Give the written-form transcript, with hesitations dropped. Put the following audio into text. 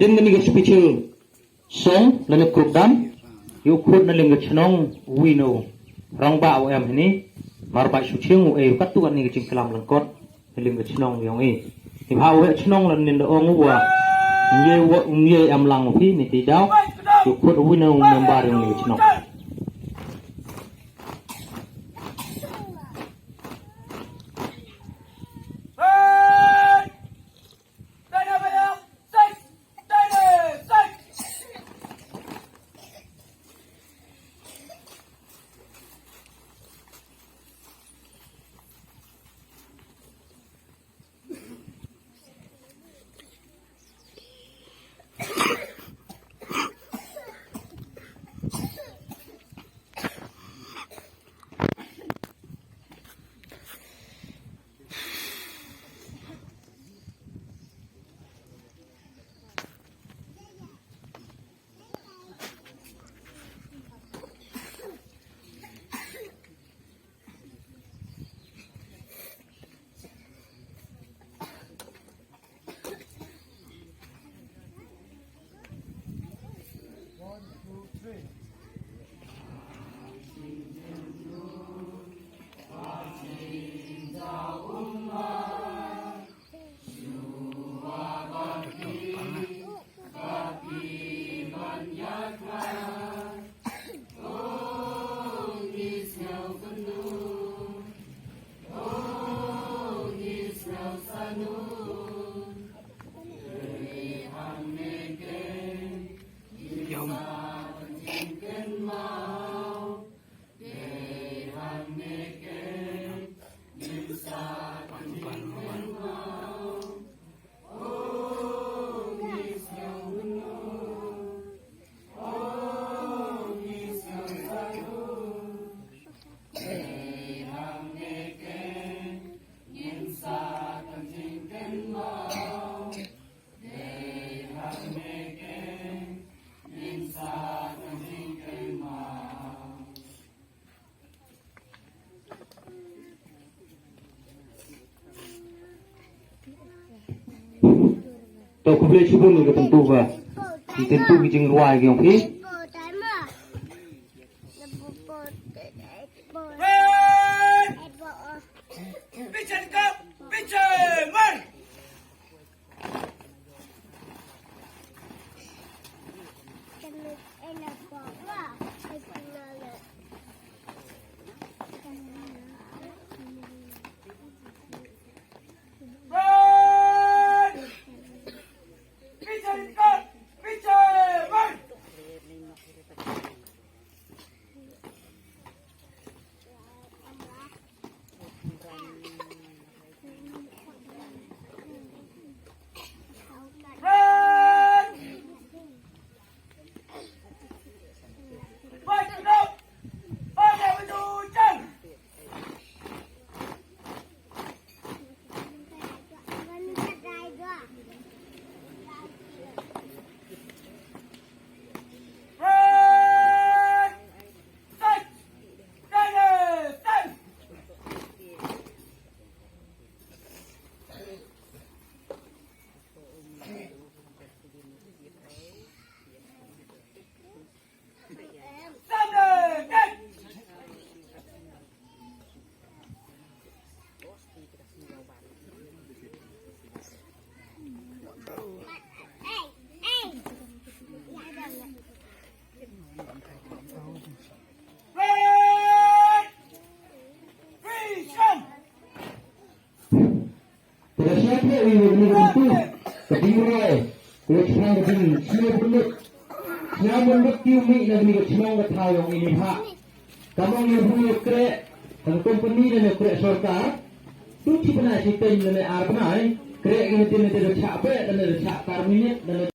din ngani gas pichil song lane krudam yu khud na ling chnong wino rong ba o em ni mar ba su ching e kat tu ani ching kalam lang kot ling chnong yong e hi ha we chnong lan nin ong wa nye am lang phi ni ti daw yu khud wino member yong ni chnong tàu không lên chụp người tentu và thì tentu cái chừng loài cái ông phí siapa yang itu kedimulai kesenang begini siapa bentuk tiumi negeri kesenang ketayong ini hak kamu yang punya kerek dan company dan kerek sorkar tu cipta cipta yang ada apa kerek ini tidak capek dan tidak karminit dan